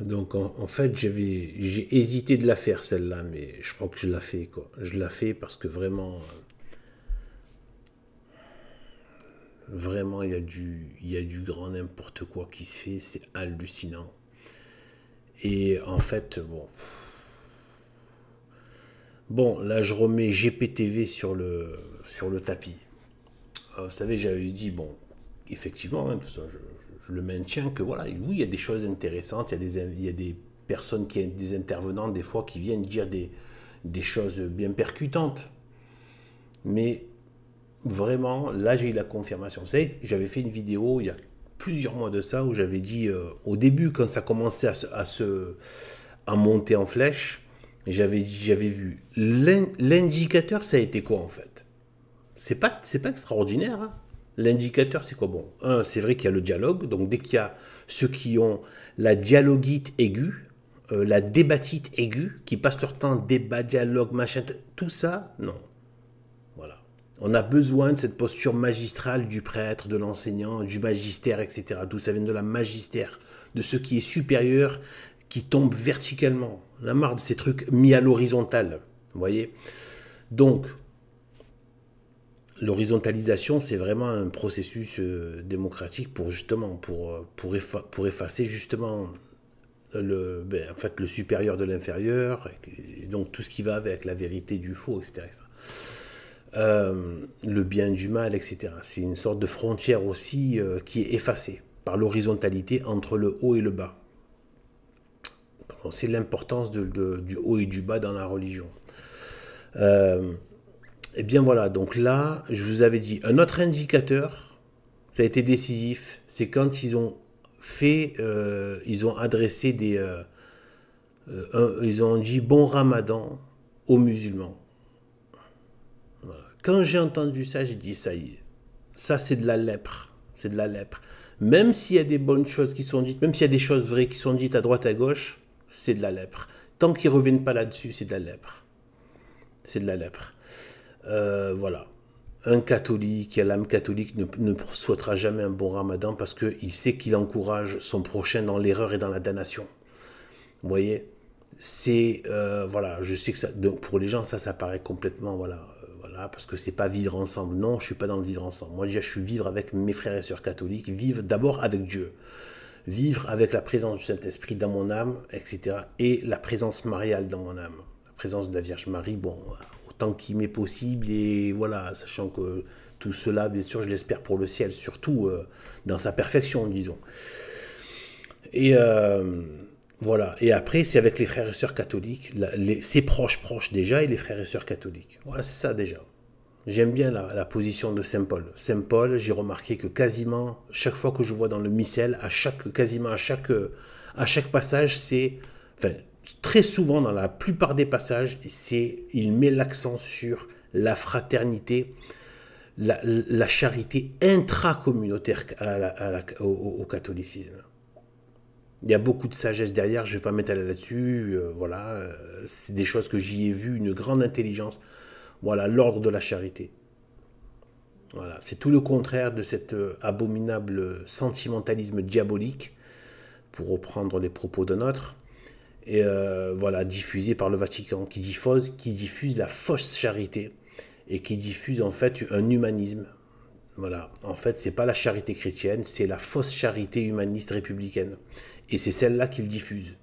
Donc en fait, j'ai hésité de la faire celle-là, mais je crois que je la fais quoi. Je la fais parce que vraiment il y a du grand n'importe quoi qui se fait, c'est hallucinant. Et en fait, bon, là je remets GPTV sur le tapis. Vous savez, j'avais dit, bon, effectivement, hein, tout ça, je le maintiens, que voilà, oui, il y a des choses intéressantes, il y a des personnes, des intervenants, des fois, qui viennent dire des choses bien percutantes. Mais vraiment, là, j'ai eu la confirmation. Vous savez, j'avais fait une vidéo il y a plusieurs mois de ça, où j'avais dit, au début, quand ça commençait à monter en flèche, j'avais vu l'indicateur, ça a été quoi en fait? C'est pas extraordinaire. Hein. L'indicateur, c'est quoi? Bon, un, c'est vrai qu'il y a le dialogue. Donc, dès qu'il y a ceux qui ont la dialoguite aiguë, la débatite aiguë, qui passent leur temps débat, dialogue, machin, tout ça, non. Voilà. On a besoin de cette posture magistrale du prêtre, de l'enseignant, du magistère, etc. D'où ça vient de la magistère, de ce qui est supérieur, qui tombe verticalement. On a marre de ces trucs mis à l'horizontale. Vous voyez? Donc, l'horizontalisation, c'est vraiment un processus démocratique pour justement pour effacer justement en fait, le supérieur de l'inférieur, et donc tout ce qui va avec la vérité du faux, etc. Le bien du mal, etc. C'est une sorte de frontière aussi qui est effacée par l'horizontalité entre le haut et le bas. C'est l'importance du haut et du bas dans la religion. Et bien voilà, donc là, je vous avais dit, un autre indicateur, ça a été décisif, c'est quand ils ont adressé ils ont dit bon ramadan aux musulmans. Voilà. Quand j'ai entendu ça, j'ai dit ça y est, ça c'est de la lèpre, c'est de la lèpre. Même s'il y a des bonnes choses qui sont dites, même s'il y a des choses vraies qui sont dites à droite à gauche, c'est de la lèpre. Tant qu'ils ne reviennent pas là-dessus, c'est de la lèpre. C'est de la lèpre. Voilà. Un catholique qui a l'âme catholique ne souhaitera jamais un bon ramadan parce qu'il sait qu'il encourage son prochain dans l'erreur et dans la damnation. Vous voyez, voilà, je sais que ça, donc pour les gens ça paraît complètement voilà, parce que c'est pas vivre ensemble. Non, je suis pas dans le vivre ensemble. Moi déjà je suis vivre avec mes frères et sœurs catholiques, vivre d'abord avec Dieu, vivre avec la présence du Saint-Esprit dans mon âme, etc. Et la présence mariale dans mon âme, la présence de la Vierge Marie, bon, autant qu'il m'est possible, et voilà, sachant que tout cela, bien sûr, je l'espère pour le ciel, surtout dans sa perfection, disons. Et voilà. Et après, c'est avec les frères et sœurs catholiques, ses proches déjà, et les frères et sœurs catholiques. Voilà, c'est ça déjà. J'aime bien la position de Saint Paul. Saint Paul, j'ai remarqué que quasiment chaque fois que je vois dans le missel, quasiment à chaque passage, enfin, très souvent dans la plupart des passages, il met l'accent sur la fraternité, la charité intracommunautaire au catholicisme. Il y a beaucoup de sagesse derrière, je ne vais pas m'étaler là-dessus, voilà, c'est des choses que j'y ai vues, une grande intelligence. Voilà, l'ordre de la charité. Voilà, c'est tout le contraire de cet abominable sentimentalisme diabolique, pour reprendre les propos de notre, et voilà, diffusé par le Vatican, qui diffuse la fausse charité, et qui diffuse en fait un humanisme. Voilà, en fait, c'est pas la charité chrétienne, c'est la fausse charité humaniste républicaine. Et c'est celle-là qu'il diffuse.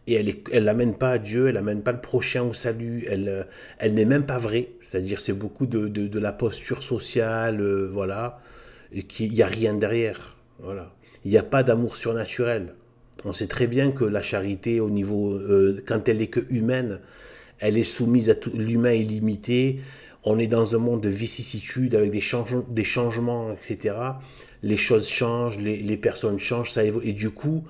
Et elle n'amène pas à Dieu, elle n'amène pas le prochain au salut, elle n'est même pas vraie. C'est-à-dire, c'est beaucoup de la posture sociale, voilà, et qu'il n'y a rien derrière. Voilà. Il n'y a pas d'amour surnaturel. On sait très bien que la charité, au niveau, quand elle est que humaine, elle est soumise à tout. L'humain est limité. On est dans un monde de vicissitudes avec des changements, etc. Les choses changent, les personnes changent, ça évolue. Et du coup,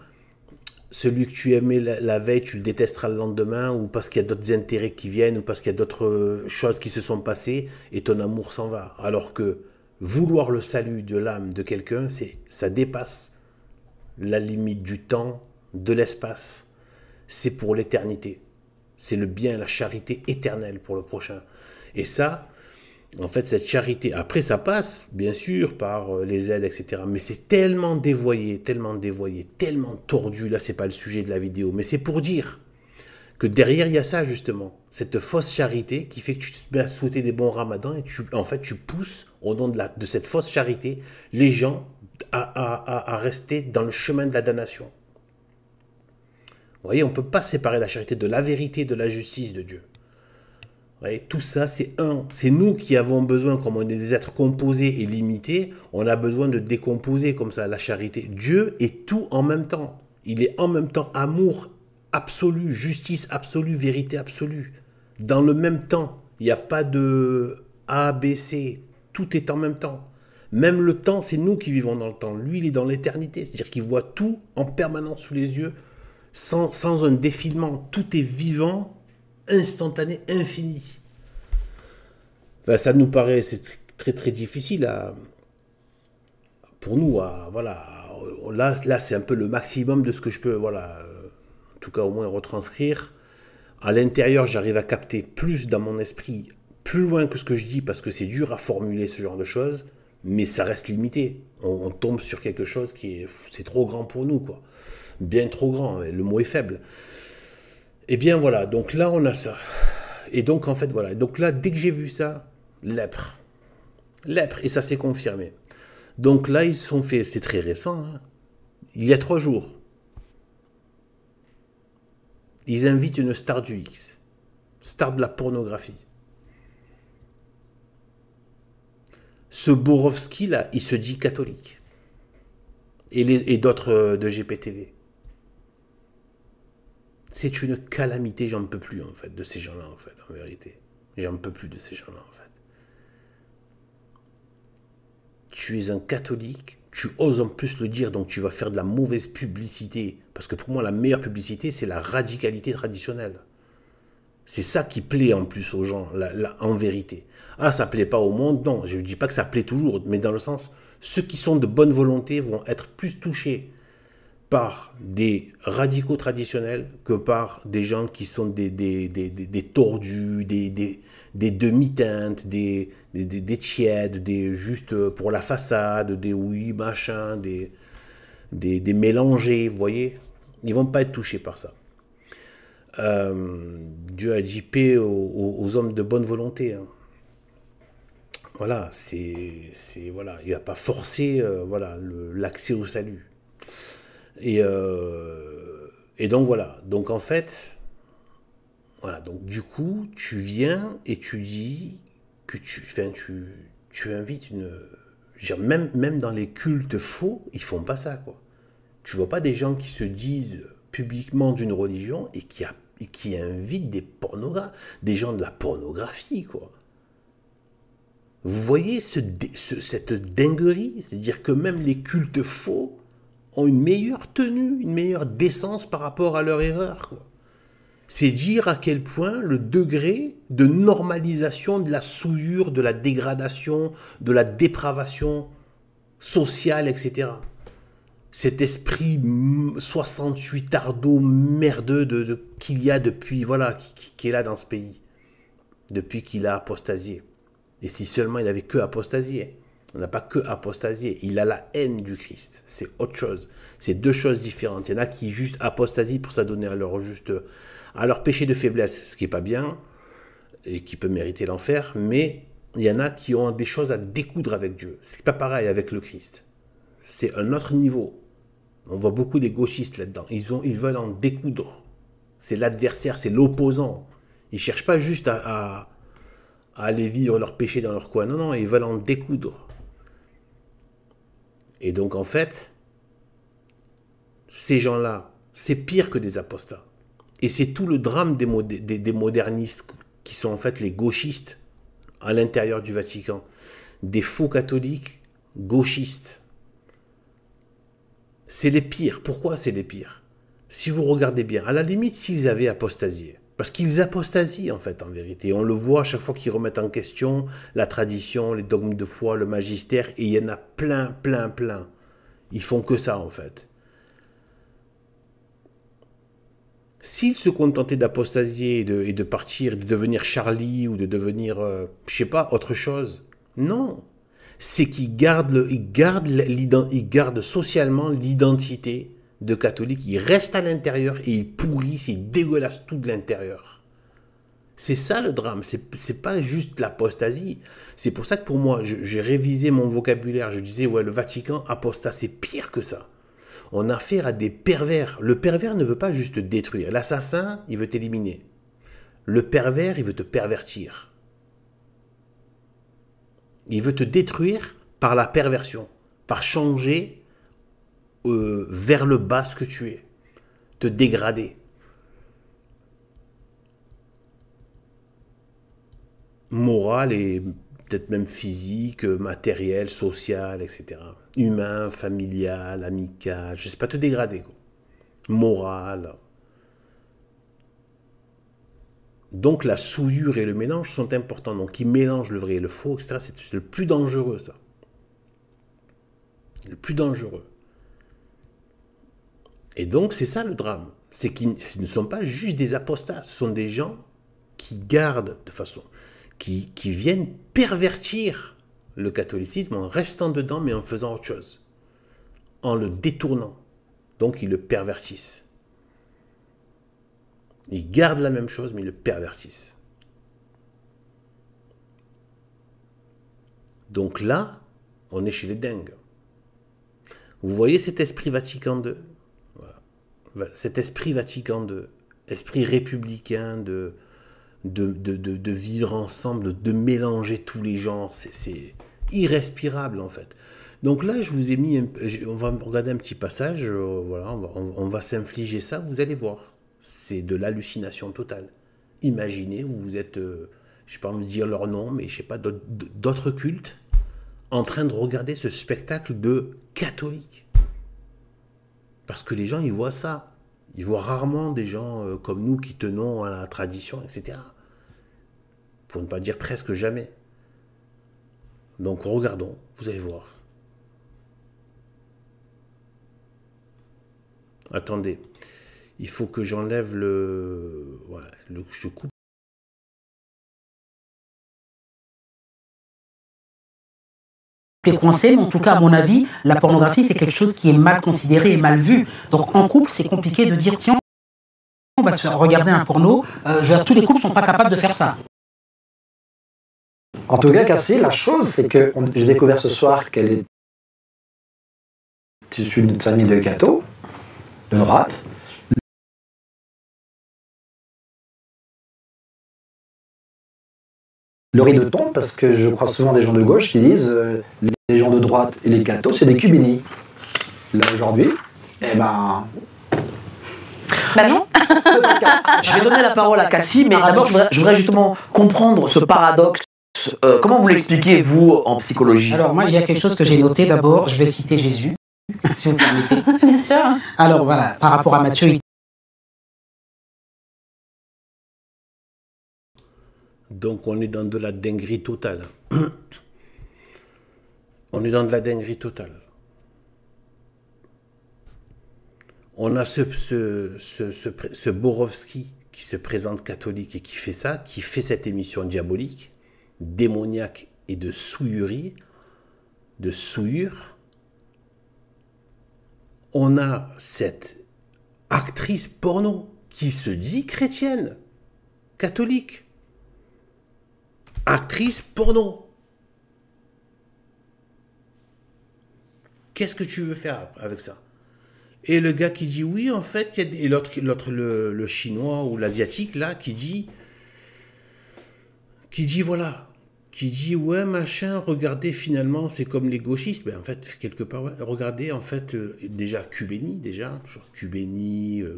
celui que tu aimais la veille, tu le détesteras le lendemain, ou parce qu'il y a d'autres intérêts qui viennent, ou parce qu'il y a d'autres choses qui se sont passées, et ton amour s'en va. Alors que vouloir le salut de l'âme de quelqu'un, ça dépasse la limite du temps, de l'espace. C'est pour l'éternité. C'est le bien, la charité éternelle pour le prochain. Et ça, En fait, cette charité, après ça passe, bien sûr, par les aides, etc. Mais c'est tellement dévoyé, tellement tordu, là c'est pas le sujet de la vidéo, mais c'est pour dire que derrière il y a ça justement, cette fausse charité qui fait que tu te mets à souhaiter des bons ramadans et en fait tu pousses au nom de cette fausse charité les gens à rester dans le chemin de la damnation. Vous voyez, on ne peut pas séparer la charité de la vérité, de la justice de Dieu. Vous voyez, tout ça, c'est un. C'est nous qui avons besoin, comme on est des êtres composés et limités, on a besoin de décomposer comme ça la charité. Dieu est tout en même temps. Il est en même temps amour absolu, justice absolue, vérité absolue. Dans le même temps. Il n'y a pas de A, B, C. Tout est en même temps. Même le temps, c'est nous qui vivons dans le temps. Lui, il est dans l'éternité. C'est-à-dire qu'il voit tout en permanence sous les yeux, sans un défilement. Tout est vivant, instantané, infini. Enfin, ça nous paraît, c'est très très difficile pour nous. Voilà, là c'est un peu le maximum de ce que je peux, voilà, en tout cas au moins retranscrire. À l'intérieur, j'arrive à capter plus dans mon esprit, plus loin que ce que je dis, parce que c'est dur à formuler ce genre de choses, mais ça reste limité. On tombe sur quelque chose c'est trop grand pour nous, quoi. Bien trop grand, le mot est faible. Et bien voilà, donc là on a ça. Et donc en fait voilà, donc là dès que j'ai vu ça, lèpre, et ça s'est confirmé. Donc là ils sont faits, c'est très récent, hein. Il y a 3 jours, ils invitent une star du X, star de la pornographie. Ce Borowski là, il se dit catholique. Et d'autres de GPTV. C'est une calamité, j'en peux plus en fait, de ces gens-là en fait, en vérité. J'en peux plus de ces gens-là en fait. Tu es un catholique, tu oses en plus le dire, donc tu vas faire de la mauvaise publicité. Parce que pour moi, la meilleure publicité, c'est la radicalité traditionnelle. C'est ça qui plaît en plus aux gens, en vérité. Ah, ça plaît pas au monde, non, je ne dis pas que ça plaît toujours, mais dans le sens, ceux qui sont de bonne volonté vont être plus touchés par des radicaux traditionnels que par des gens qui sont des tordus, des demi-teintes, des tièdes, juste pour la façade, des oui, machin, des mélangés, vous voyez. Ils vont pas être touchés par ça. Dieu a dit paix aux hommes de bonne volonté. Hein. Voilà, voilà, il n'a pas forcé voilà, l'accès au salut. Et donc voilà, donc en fait, voilà, donc du coup, tu viens et tu dis que tu invites une... Même dans les cultes faux, ils font pas ça, quoi. Tu vois pas des gens qui se disent publiquement d'une religion et qui invitent des gens de la pornographie, quoi. Vous voyez cette dinguerie? C'est-à-dire que même les cultes faux ont une meilleure tenue, une meilleure décence par rapport à leur erreur, quoi. C'est dire à quel point le degré de normalisation de la souillure, de la dégradation, de la dépravation sociale, etc. Cet esprit 68 ardo merdeux qu'il y a depuis, voilà, qui est là dans ce pays, depuis qu'il a apostasié. Et si seulement il n'avait que apostasié. On n'a pas que apostasié. Il a la haine du Christ. C'est autre chose. C'est deux choses différentes. Il y en a qui juste apostasient pour s'adonner à leur péché de faiblesse, ce qui n'est pas bien et qui peut mériter l'enfer. Mais il y en a qui ont des choses à découdre avec Dieu. C'est pas pareil avec le Christ. C'est un autre niveau. On voit beaucoup des gauchistes là-dedans. Ils veulent en découdre. C'est l'adversaire, c'est l'opposant. Ils ne cherchent pas juste à aller vivre leur péché dans leur coin. Non, non, ils veulent en découdre. Et donc, en fait, ces gens-là, c'est pire que des apostats. Et c'est tout le drame des modernistes, qui sont en fait les gauchistes à l'intérieur du Vatican. Des faux catholiques gauchistes. C'est les pires. Pourquoi c'est les pires? Si vous regardez bien, à la limite, s'ils avaient apostasié. Parce qu'ils apostasient, en fait, en vérité. On le voit à chaque fois qu'ils remettent en question la tradition, les dogmes de foi, le magistère, et il y en a plein. Ils font que ça, en fait. S'il se contentait d'apostasier et de partir, de devenir Charlie ou de devenir, je sais pas, autre chose, non. C'est qu'il il garde socialement l'identité de catholique. Il reste à l'intérieur et il pourrit, il dégueulasse tout de l'intérieur. C'est ça le drame, c'est pas juste l'apostasie. C'est pour ça que pour moi, j'ai révisé mon vocabulaire. Je disais, ouais, le Vatican, apostat, c'est pire que ça. On a affaire à des pervers. Le pervers ne veut pas juste te détruire. L'assassin, il veut t'éliminer. Le pervers, il veut te pervertir. Il veut te détruire par la perversion, par changer vers le bas ce que tu es, te dégrader. Moral et peut-être même physique, matériel, social, etc. Humain, familial, amical, je ne sais pas, te dégrader, quoi. Moral. Donc la souillure et le mélange sont importants. Donc ils mélangent le vrai et le faux, etc. C'est le plus dangereux, ça. Le plus dangereux. Et donc c'est ça le drame. C'est qu'ils ne sont pas juste des apostats. Ce sont des gens qui gardent de façon... qui viennent pervertir le catholicisme en restant dedans mais en faisant autre chose. En le détournant. Donc ils le pervertissent. Ils gardent la même chose, mais ils le pervertissent. Donc là, on est chez les dingues. Vous voyez cet esprit Vatican II? Voilà. Cet esprit Vatican II, esprit républicain de vivre ensemble, de mélanger tous les genres, c'est irrespirable en fait. Donc là, je vous ai mis, on va regarder un petit passage, voilà, on va s'infliger ça, vous allez voir. C'est de l'hallucination totale. Imaginez, vous êtes, je ne sais pas me dire leur nom, mais je ne sais pas, d'autres cultes, en train de regarder ce spectacle de catholiques. Parce que les gens, ils voient ça. Ils voient rarement des gens comme nous qui tenons à la tradition, etc. Pour ne pas dire presque jamais. Donc regardons, vous allez voir. Attendez. Il faut que j'enlève le... Ouais, je coupe. T'es coincé, mais en tout cas, à mon avis, la pornographie, c'est quelque chose qui est mal considéré et mal vu. Donc, en couple, c'est compliqué de dire, tiens, on va se faire regarder un porno. Tous les couples ne sont pas capables de faire ça. En tout cas, Cassie, la chose, c'est que j'ai découvert ce soir qu'elle est issue d'une famille de cathos, de droite. Le rideau tombe parce que je crois souvent des gens de gauche qui disent les gens de droite et les cathos, c'est des cubini. Là, aujourd'hui, eh ben... Bah non. Je vais donner la parole à Cassie, mais d'abord, je voudrais justement comprendre ce paradoxe. Comment vous l'expliquez, vous, en psychologie? Alors, moi, il y a quelque chose que j'ai noté d'abord. Je vais citer Jésus, si vous me permettez. Bien sûr. Alors, voilà, par rapport à Matthieu, Donc on est dans de la dinguerie totale. On est dans de la dinguerie totale. On a ce Borowski qui se présente catholique et qui fait ça, qui fait cette émission diabolique, démoniaque et de souillerie, de souillure. On a cette actrice porno qui se dit chrétienne, catholique. Actrice porno. Qu'est-ce que tu veux faire avec ça? Et le gars qui dit oui, en fait, il y a et l'autre, le chinois ou l'asiatique là, qui dit voilà, qui dit ouais machin, regardez finalement c'est comme les gauchistes, ben en fait quelque part ouais, regardez en fait déjà Cubéni,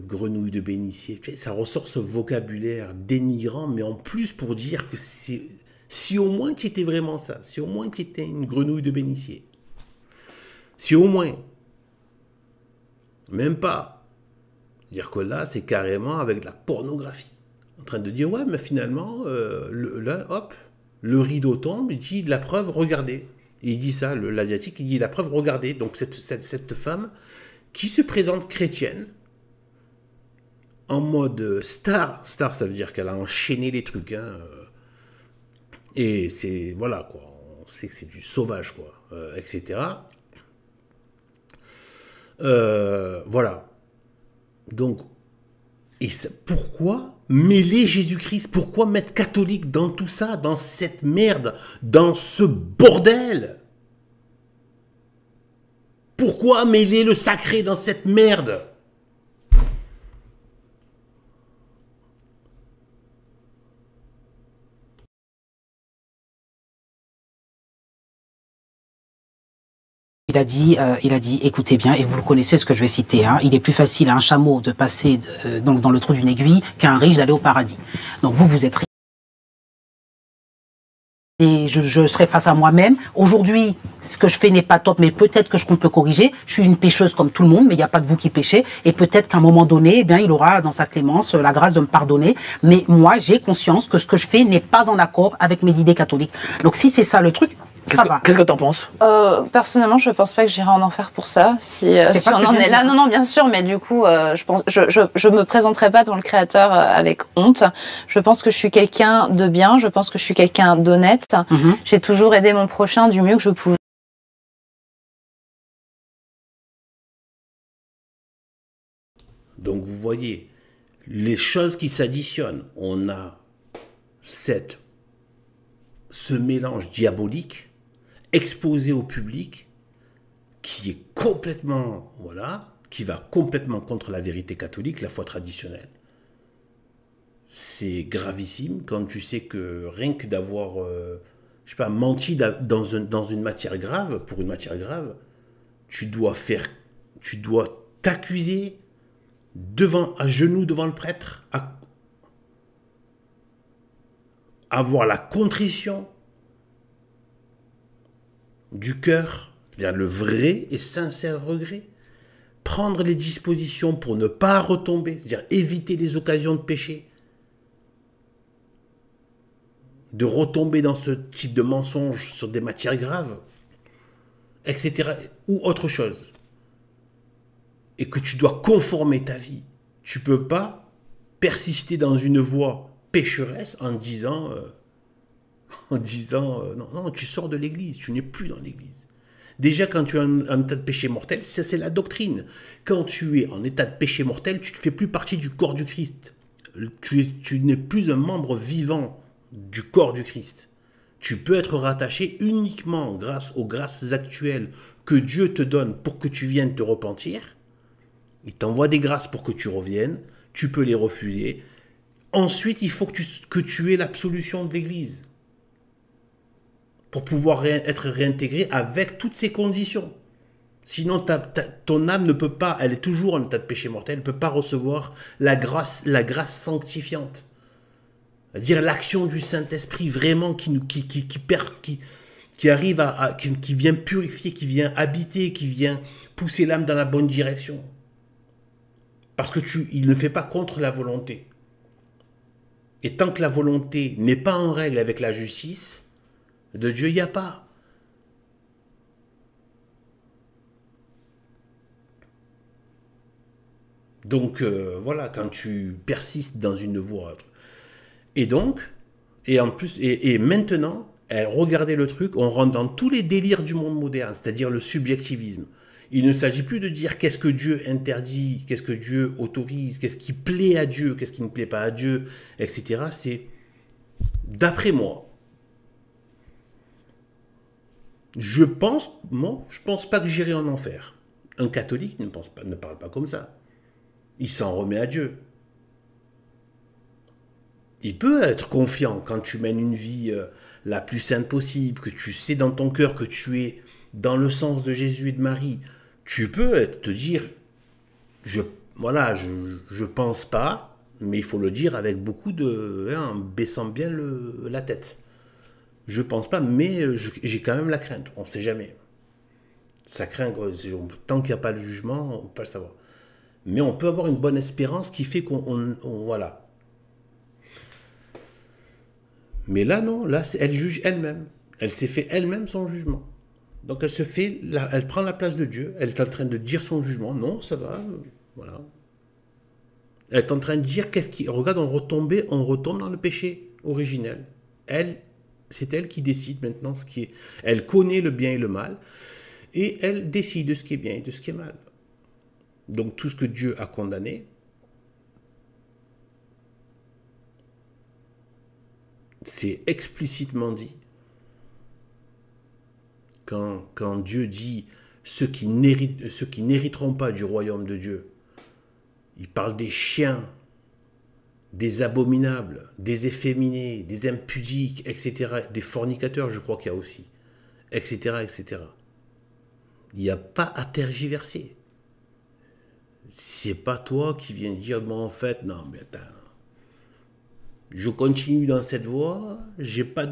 grenouille de bénitier, ça ressort ce vocabulaire dénigrant, mais en plus pour dire que c'est si au moins tu étais vraiment ça, si au moins tu étais une grenouille de bénitier, si au moins, même pas, dire que là c'est carrément avec de la pornographie, en train de dire ouais mais finalement là hop, le rideau tombe, il dit la preuve regardez, et il dit ça, l'asiatique il dit la preuve regardez, donc cette femme qui se présente chrétienne en mode star. Star, ça veut dire qu'elle a enchaîné les trucs. Hein. Et c'est, voilà, quoi. On sait que c'est du sauvage, quoi. Etc. Voilà. Donc, et ça, pourquoi mêler Jésus-Christ? Pourquoi mettre catholique dans tout ça, dans cette merde, dans ce bordel? Pourquoi mêler le sacré dans cette merde? Il a dit, écoutez bien, et vous le connaissez ce que je vais citer, hein, il est plus facile à un chameau de passer dans le trou d'une aiguille qu'à un riche d'aller au paradis. Donc vous êtes riche. Et je serai face à moi-même. Aujourd'hui, ce que je fais n'est pas top, mais peut-être que je compte le corriger. Je suis une pécheuse comme tout le monde, mais il n'y a pas que vous qui péchez. Et peut-être qu'à un moment donné, eh bien, il aura dans sa clémence la grâce de me pardonner. Mais moi, j'ai conscience que ce que je fais n'est pas en accord avec mes idées catholiques. Donc si c'est ça le truc, ça va. Qu'est-ce que t'en penses? Personnellement, je pense pas que j'irai en enfer pour ça. Si on en est là, non, bien sûr, mais du coup, je me présenterai pas devant le Créateur avec honte. Je pense que je suis quelqu'un de bien. Je pense que je suis quelqu'un d'honnête. J'ai toujours aidé mon prochain du mieux que je pouvais. Donc vous voyez, les choses qui s'additionnent. On a ce mélange diabolique exposé au public qui est complètement, voilà, qui va complètement contre la vérité catholique, la foi traditionnelle. C'est gravissime quand tu sais que rien que d'avoir, je sais pas, menti dans une matière grave, pour une matière grave, tu dois t'accuser à genoux devant le prêtre, avoir la contrition du cœur, c'est-à-dire le vrai et sincère regret, prendre les dispositions pour ne pas retomber, c'est-à-dire éviter les occasions de péché, de retomber dans ce type de mensonge sur des matières graves, etc., ou autre chose, et que tu dois conformer ta vie. Tu ne peux pas persister dans une voie pécheresse en disant non, tu sors de l'église, tu n'es plus dans l'église. Déjà, quand tu es en état de péché mortel, ça c'est la doctrine. Quand tu es en état de péché mortel, tu ne fais plus partie du corps du Christ. Tu n'es plus un membre vivant du corps du Christ. Tu peux être rattaché uniquement grâce aux grâces actuelles que Dieu te donne pour que tu viennes te repentir. Il t'envoie des grâces pour que tu reviennes. Tu peux les refuser. Ensuite, il faut que tu aies l'absolution de l'Église pour pouvoir être réintégré avec toutes ces conditions. Sinon, ton âme ne peut pas, elle est toujours en état de péché mortel, elle ne peut pas recevoir la grâce sanctifiante. C'est-à-dire l'action du Saint-Esprit vraiment qui arrive qui vient purifier, qui vient habiter, qui vient pousser l'âme dans la bonne direction. Parce que il ne fait pas contre la volonté. Et tant que la volonté n'est pas en règle avec la justice de Dieu, il n'y a pas. Donc voilà, quand tu persistes dans une voie. Et donc, et en plus, et maintenant, regardez le truc, on rentre dans tous les délires du monde moderne, c'est-à-dire le subjectivisme. Il ne s'agit plus de dire qu'est-ce que Dieu interdit, qu'est-ce que Dieu autorise, qu'est-ce qui plaît à Dieu, qu'est-ce qui ne plaît pas à Dieu, etc. C'est, d'après moi, je pense pas que j'irai en enfer. Un catholique ne parle pas comme ça. Il s'en remet à Dieu. Il peut être confiant quand tu mènes une vie la plus sainte possible, que tu sais dans ton cœur que tu es dans le sens de Jésus et de Marie. Tu peux te dire, je pense pas, mais il faut le dire avec beaucoup en baissant bien la tête. Je pense pas, mais j'ai quand même la crainte. On sait jamais. Ça craint, tant qu'il n'y a pas de jugement, on peut pas le savoir. Mais on peut avoir une bonne espérance qui fait voilà. Mais là, non, là, elle juge elle-même. Elle s'est fait elle-même son jugement. Donc elle prend la place de Dieu, elle est en train de dire son jugement. Non, ça va, voilà. Elle est en train de dire, regarde, on retombe dans le péché originel. C'est elle qui décide maintenant ce qui est. Elle connaît le bien et le mal, et elle décide de ce qui est bien et de ce qui est mal. Donc tout ce que Dieu a condamné, c'est explicitement dit. Quand Dieu dit ceux qui n'hériteront pas du royaume de Dieu, il parle des chiens, des abominables, des efféminés, des impudiques, etc., des fornicateurs, je crois qu'il y a aussi, etc., etc. Il n'y a pas à tergiverser. C'est pas toi qui viens dire, bon, en fait, non, mais attends, je continue dans cette voie, j'ai pas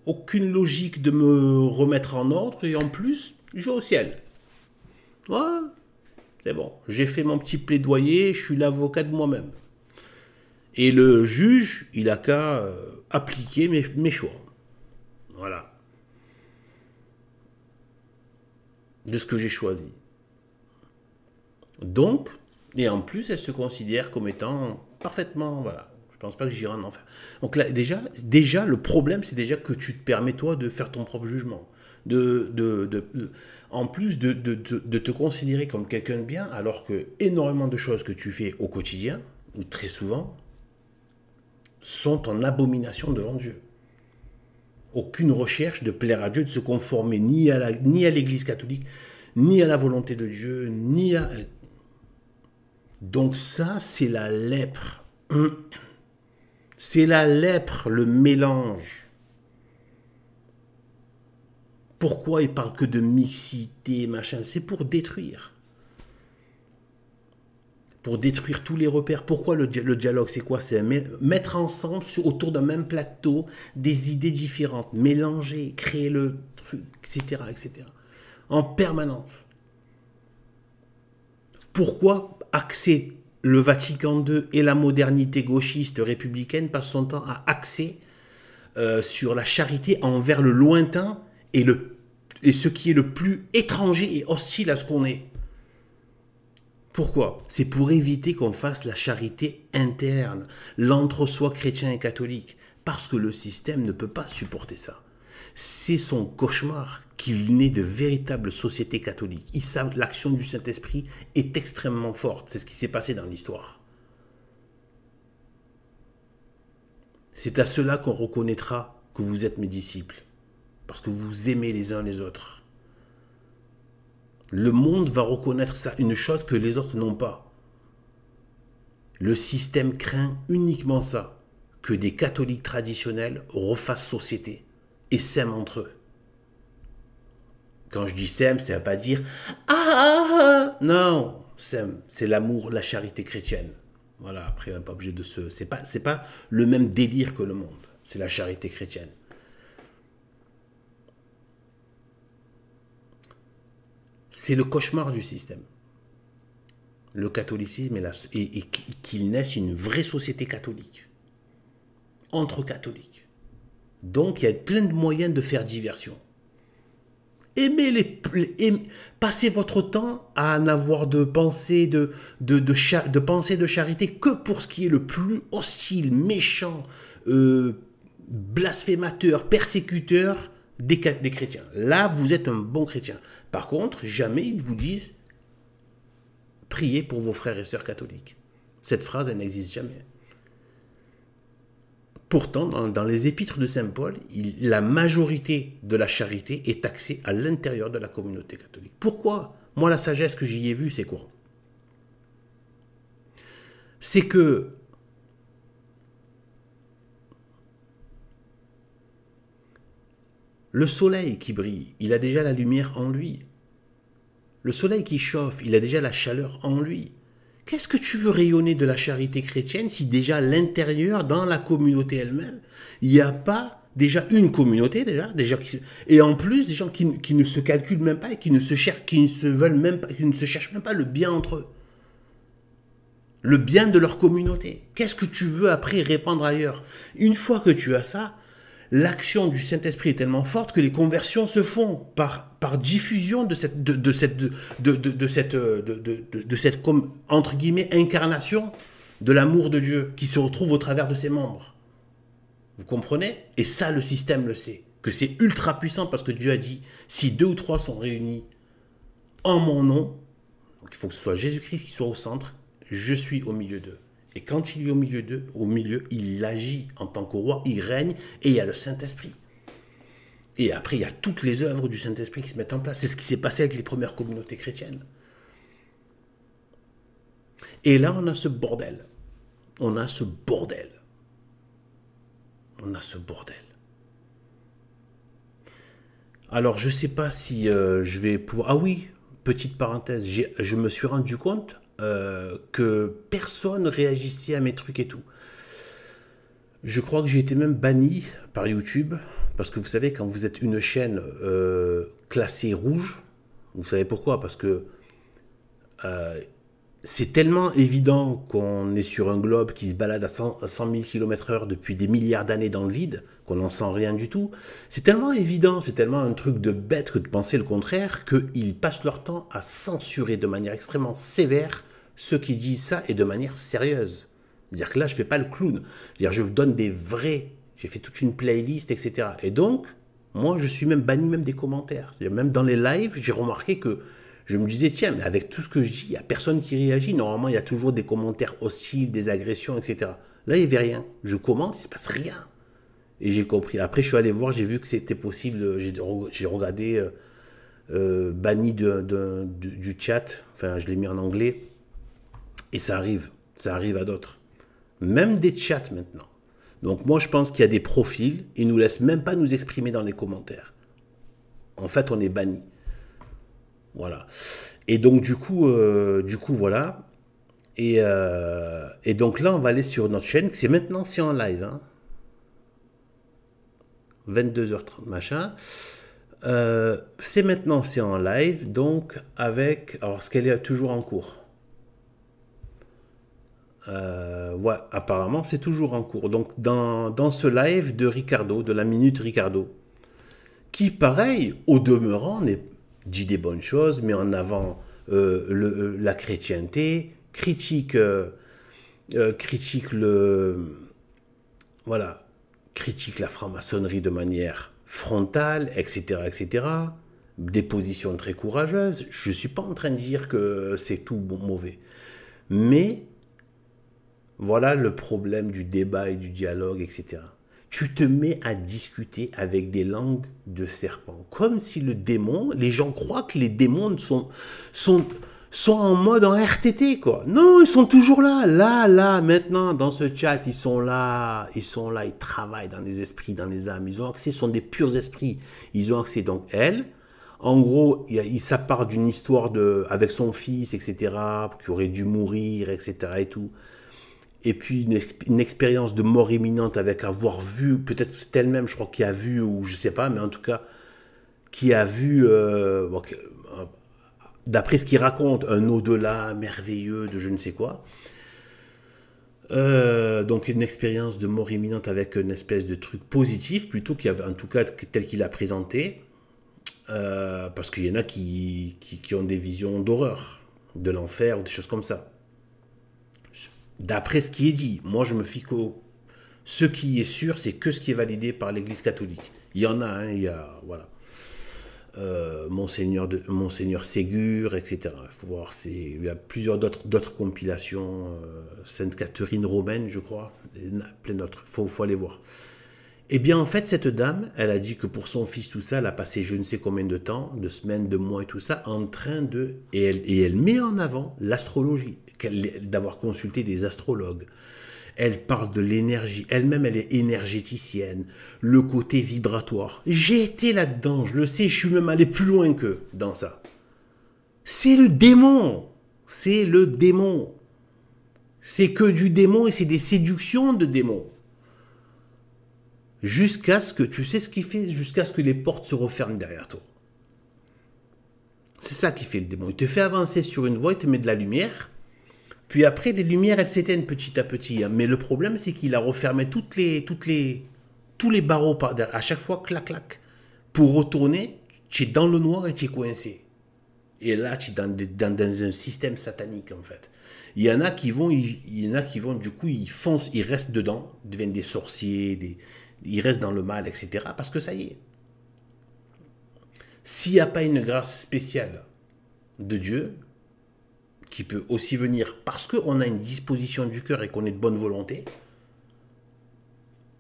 aucune logique de me remettre en ordre, et en plus, je vais au ciel. Ouais, c'est bon, j'ai fait mon petit plaidoyer, je suis l'avocat de moi-même. Et le juge, il a qu'à appliquer mes choix. Voilà. De ce que j'ai choisi. Donc, et en plus, elle se considère comme étant parfaitement, voilà, je pense pas que j'irai en enfer. Donc là, déjà le problème, c'est déjà que tu te permets, toi, de faire ton propre jugement. En plus de te considérer comme quelqu'un de bien, alors que énormément de choses que tu fais au quotidien, ou très souvent, sont en abomination devant Dieu. Aucune recherche de plaire à Dieu, de se conformer ni à l'Église catholique, ni à la volonté de Dieu, ni à... Donc ça, c'est la lèpre. C'est la lèpre, le mélange. Pourquoi il parle que de mixité, machin? C'est pour détruire. Pour détruire tous les repères. Pourquoi le dialogue? C'est quoi? C'est mettre ensemble autour d'un même plateau des idées différentes, mélanger, créer le truc, etc., etc. En permanence. Pourquoi axer le Vatican II et la modernité gauchiste républicaine passe son temps à axer sur la charité envers le lointain et ce qui est le plus étranger et hostile à ce qu'on est? Pourquoi? C'est pour éviter qu'on fasse la charité interne, l'entre-soi chrétien et catholique, parce que le système ne peut pas supporter ça. C'est son cauchemar qu'il n'ait de véritables sociétés catholiques. Ils savent que l'action du Saint-Esprit est extrêmement forte. C'est ce qui s'est passé dans l'histoire. C'est à cela qu'on reconnaîtra que vous êtes mes disciples, parce que vous aimez les uns les autres. Le monde va reconnaître ça, une chose que les autres n'ont pas. Le système craint uniquement ça, que des catholiques traditionnels refassent société et s'aiment entre eux. Quand je dis s'aiment, ça ne veut pas dire « Ah !» Non, s'aiment, c'est l'amour, la charité chrétienne. Voilà, après, on n'est pas obligé de se... C'est pas le même délire que le monde, c'est la charité chrétienne. C'est le cauchemar du système. Le catholicisme et qu'il naisse une vraie société catholique. Entre catholiques. Donc, il y a plein de moyens de faire diversion. Passez votre temps à n'avoir de pensée de charité que pour ce qui est le plus hostile, méchant, blasphémateur, persécuteur des chrétiens. Là, vous êtes un bon chrétien. Par contre, jamais ils vous disent « Priez pour vos frères et sœurs catholiques ». Cette phrase, elle n'existe jamais. Pourtant, dans les épîtres de Saint Paul, la majorité de la charité est axée à l'intérieur de la communauté catholique. Pourquoi? Moi, la sagesse que j'y ai vue, c'est quoi? C'est que le soleil qui brille, il a déjà la lumière en lui. Le soleil qui chauffe, il a déjà la chaleur en lui. Qu'est-ce que tu veux rayonner de la charité chrétienne si déjà à l'intérieur, dans la communauté elle-même, il n'y a pas déjà une communauté et en plus des gens qui ne se calculent même pas et qui ne se cherchent même pas le bien entre eux. Le bien de leur communauté. Qu'est-ce que tu veux après répandre ailleurs? Une fois que tu as ça, l'action du Saint-Esprit est tellement forte que les conversions se font par diffusion de cette comme, entre guillemets, incarnation de l'amour de Dieu qui se retrouve au travers de ses membres. Vous comprenez? Et ça, le système le sait, que c'est ultra puissant parce que Dieu a dit, si 2 ou 3 sont réunis en mon nom, donc il faut que ce soit Jésus-Christ qui soit au centre, je suis au milieu d'eux. Et quand il est au milieu, il agit en tant que roi, il règne, et il y a le Saint-Esprit. Et après, il y a toutes les œuvres du Saint-Esprit qui se mettent en place. C'est ce qui s'est passé avec les premières communautés chrétiennes. Et là, on a ce bordel. On a ce bordel. Alors, je ne sais pas si je vais pouvoir... Ah oui, petite parenthèse, je me suis rendu compte que personne réagissait à mes trucs et tout. Je crois que j'ai été même banni par YouTube, parce que vous savez, quand vous êtes une chaîne classée rouge, vous savez pourquoi? Parce que c'est tellement évident qu'on est sur un globe qui se balade à 100 000 km/h depuis des milliards d'années dans le vide, qu'on n'en sent rien du tout. C'est tellement évident, c'est tellement un truc de bête que de penser le contraire, qu'ils passent leur temps à censurer de manière extrêmement sévère ceux qui disent ça et de manière sérieuse. C'est-à-dire que là, je ne fais pas le clown. C'est-à-dire je vous donne des vrais... J'ai fait toute une playlist, etc. Et donc, moi, je suis même banni même des commentaires. C'est-à-dire même dans les lives, j'ai remarqué que je me disais, tiens, mais avec tout ce que je dis, il n'y a personne qui réagit. Normalement, il y a toujours des commentaires hostiles, des agressions, etc. Là, il n'y avait rien. Je commente, il ne se passe rien. Et j'ai compris. Après, je suis allé voir, j'ai vu que c'était possible. J'ai regardé banni du chat. Enfin, je l'ai mis en anglais. Et ça arrive à d'autres. Même des chats maintenant. Donc moi, je pense qu'il y a des profils, ils ne nous laissent même pas nous exprimer dans les commentaires. En fait, on est banni. Voilà. Et donc, du coup voilà. Et donc là, on va aller sur notre chaîne, c'est maintenant, c'est en live. Hein. 22h30, machin. C'est maintenant, c'est en live, donc avec... Alors, ce qu'elle est toujours en cours. Ouais, apparemment, c'est toujours en cours. Donc, dans ce live de Ricardo, de la Minute Ricardo, qui, pareil, au demeurant, dit des bonnes choses, met en avant la chrétienté, critique la franc-maçonnerie de manière frontale, etc., etc., des positions très courageuses. Je ne suis pas en train de dire que c'est tout mauvais. Mais voilà le problème du débat et du dialogue, etc. Tu te mets à discuter avec des langues de serpent. Comme si le démon, les gens croient que les démons sont en mode en RTT, quoi. Non, ils sont toujours là. Là, maintenant, dans ce chat, ils sont là, ils travaillent dans les esprits, dans les âmes. Ils ont accès, ce sont des purs esprits. Ils ont accès. Donc, elle, en gros, ça part d'une histoire avec son fils, etc., qui aurait dû mourir, etc., et tout. Et puis une expérience de mort imminente avec avoir vu, peut-être c'est elle-même, je crois, qui a vu, ou je sais pas, mais en tout cas, qui a vu, d'après ce qu'il raconte, un au-delà merveilleux de je ne sais quoi. Donc une expérience de mort imminente avec une espèce de truc positif, plutôt qu'il y avait, en tout cas, tel qu'il a présenté, parce qu'il y en a qui ont des visions d'horreur, de l'enfer, ou des choses comme ça. D'après ce qui est dit, moi je me fie qu'au... Ce qui est sûr, c'est que ce qui est validé par l'Église catholique. Il y en a, hein, il y a, voilà, Monseigneur Ségur, etc. Il faut voir, il y a plusieurs d'autres compilations, Sainte Catherine romaine, je crois, et plein d'autres, il faut aller voir. Eh bien, en fait, cette dame, elle a dit que pour son fils, tout ça, elle a passé je ne sais combien de temps, de semaines, de mois et tout ça, en train de... Et elle met en avant l'astrologie, d'avoir consulté des astrologues. Elle parle de l'énergie. Elle-même, elle est énergéticienne. Le côté vibratoire. J'ai été là-dedans, je le sais, je suis même allé plus loin qu'eux dans ça. C'est le démon. C'est le démon. C'est que du démon et c'est des séductions de démons. Jusqu'à ce que, tu sais ce qu'il fait, jusqu'à ce que les portes se referment derrière toi. C'est ça qui fait le démon. Il te fait avancer sur une voie, il te met de la lumière, puis après, les lumières, elles s'éteignent petit à petit. Hein. Mais le problème, c'est qu'il a refermé toutes les tous les barreaux à chaque fois, clac, clac. Pour retourner, tu es dans le noir et tu es coincé. Et là, tu es dans un système satanique, en fait. Il y en a qui vont, du coup, ils foncent, ils restent dedans, ils deviennent des sorciers, ils restent dans le mal, etc. Parce que ça y est. S'il n'y a pas une grâce spéciale de Dieu, qui peut aussi venir parce qu'on a une disposition du cœur et qu'on est de bonne volonté,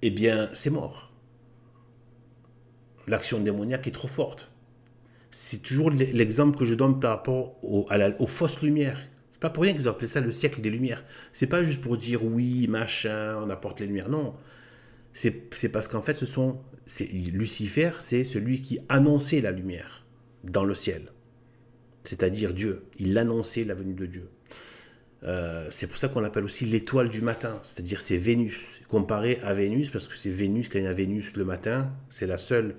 eh bien, c'est mort. L'action démoniaque est trop forte. C'est toujours l'exemple que je donne par rapport aux fausses lumières. C'est pas pour rien qu'ils ont appelé ça le siècle des lumières. C'est pas juste pour dire oui, machin, on apporte les lumières. Non. C'est parce qu'en fait, Lucifer, c'est celui qui annonçait la lumière dans le ciel. C'est-à-dire Dieu. Il annonçait la venue de Dieu. C'est pour ça qu'on l'appelle aussi l'étoile du matin. C'est-à-dire c'est Vénus. Comparé à Vénus, parce que c'est Vénus, quand il y a Vénus le matin, c'est la seule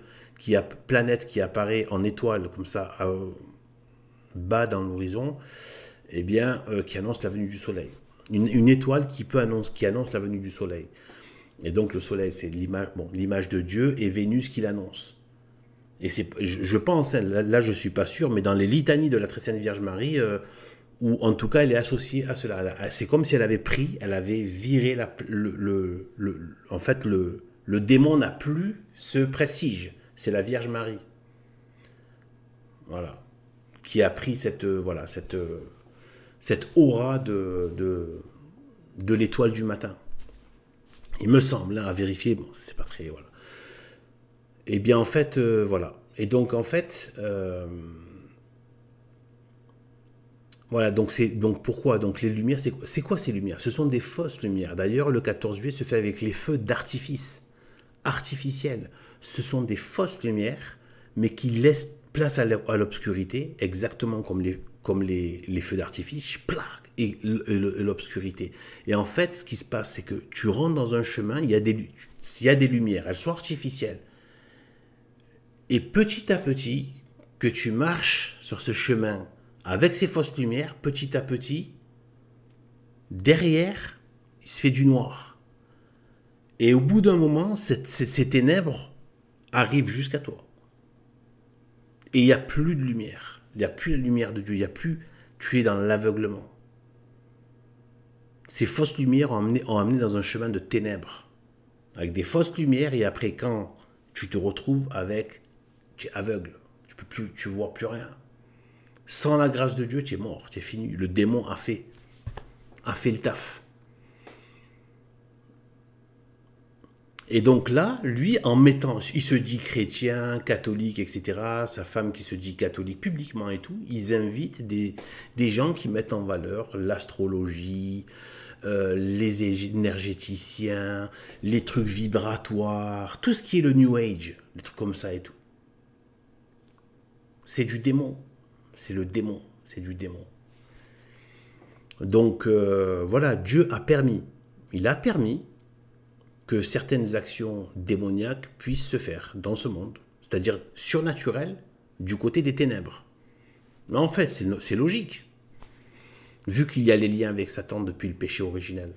planète qui apparaît en étoile, comme ça, bas dans l'horizon, eh bien, qui annonce la venue du soleil. Une étoile qui annonce la venue du soleil. Et donc le soleil, c'est l'image de Dieu, et Vénus qui l'annonce. Et je pense, hein, là je ne suis pas sûr, mais dans les litanies de la Très Sainte Vierge Marie, ou en tout cas elle est associée à cela. C'est comme si elle avait viré en fait le démon n'a plus ce prestige. C'est la Vierge Marie. Voilà. Qui a pris cette aura de l'étoile du matin. Il me semble, hein, à vérifier, bon, c'est pas très, voilà. Et bien, en fait, voilà. Et donc, en fait, voilà, donc pourquoi? Donc, les lumières, c'est quoi ces lumières? Ce sont des fausses lumières. D'ailleurs, le 14 juillet se fait avec les feux d'artifice, artificiels. Ce sont des fausses lumières, mais qui laissent place à l'obscurité, exactement comme les feux d'artifice, et l'obscurité. Et en fait, ce qui se passe, c'est que tu rentres dans un chemin, il y a des lumières, elles sont artificielles. Et petit à petit, que tu marches sur ce chemin avec ces fausses lumières, petit à petit, derrière, il se fait du noir. Et au bout d'un moment, ces ténèbres arrivent jusqu'à toi. Et il n'y a plus de lumière. Il n'y a plus la lumière de Dieu. Tu es dans l'aveuglement. Ces fausses lumières ont amené dans un chemin de ténèbres. Avec des fausses lumières, et après, quand tu te retrouves tu es aveugle. Tu ne vois plus rien. Sans la grâce de Dieu, tu es mort, tu es fini. Le démon a fait le taf. Et donc là, lui, il se dit chrétien, catholique, etc. Sa femme qui se dit catholique publiquement et tout, ils invitent des gens qui mettent en valeur l'astrologie, les énergéticiens, les trucs vibratoires, tout ce qui est le New Age, des trucs comme ça et tout. C'est du démon. C'est le démon. C'est du démon. Donc, voilà, Dieu a permis. Il a permis que certaines actions démoniaques puissent se faire dans ce monde, c'est-à-dire surnaturelles du côté des ténèbres. Mais en fait, c'est logique, vu qu'il y a les liens avec Satan depuis le péché originel.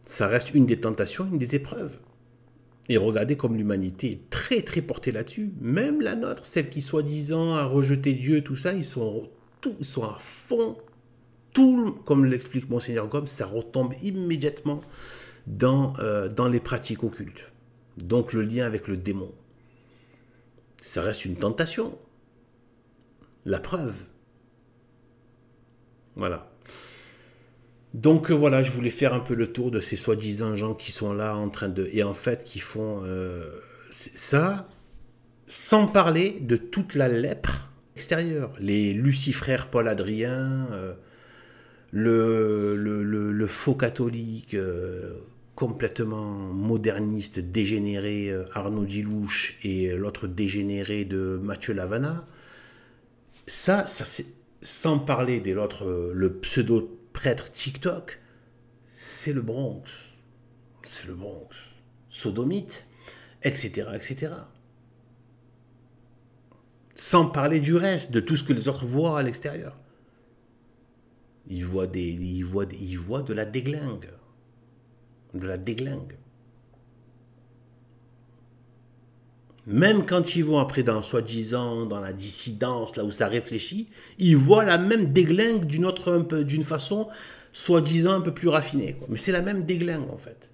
Ça reste une des tentations, une des épreuves. Et regardez comme l'humanité est très très portée là-dessus, même la nôtre, celle qui soi-disant a rejeté Dieu, tout ça, ils sont à fond, comme l'explique Monseigneur Gomme, ça retombe immédiatement dans les pratiques occultes. Donc le lien avec le démon. Ça reste une tentation. La preuve. Voilà. Donc voilà, je voulais faire un peu le tour de ces soi-disant gens qui sont là en train de... Et en fait, qui font ça, sans parler de toute la lèpre extérieure. Les lucifrères Paul Adrien, le faux catholique... complètement moderniste, dégénéré Arnaud Dilouche et l'autre dégénéré de Mathieu Lavana. Ça c'est, sans parler de l'autre, le pseudo-prêtre TikTok, c'est le Bronx. C'est le Bronx. Sodomite, etc., etc. Sans parler du reste, de tout ce que les autres voient à l'extérieur. Ils voient de la déglingue. De la déglingue. Même quand ils vont après dans soi-disant, dans la dissidence, là où ça réfléchit, ils voient la même déglingue d'une façon soi-disant un peu plus raffinée, quoi. Mais c'est la même déglingue en fait.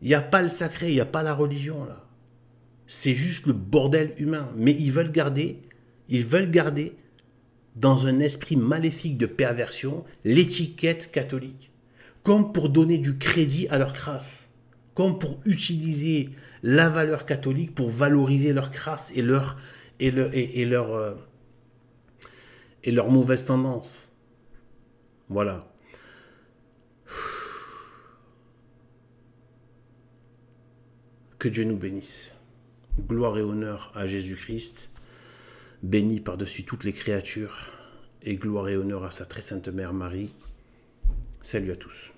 Il n'y a pas le sacré, il n'y a pas la religion là. C'est juste le bordel humain. Mais ils veulent garder dans un esprit maléfique de perversion l'étiquette catholique. Comme pour donner du crédit à leur crasse. Comme pour utiliser la valeur catholique pour valoriser leur crasse et leur mauvaise tendance. Voilà. Que Dieu nous bénisse. Gloire et honneur à Jésus-Christ, béni par-dessus toutes les créatures, et gloire et honneur à sa très sainte mère Marie. Salut à tous.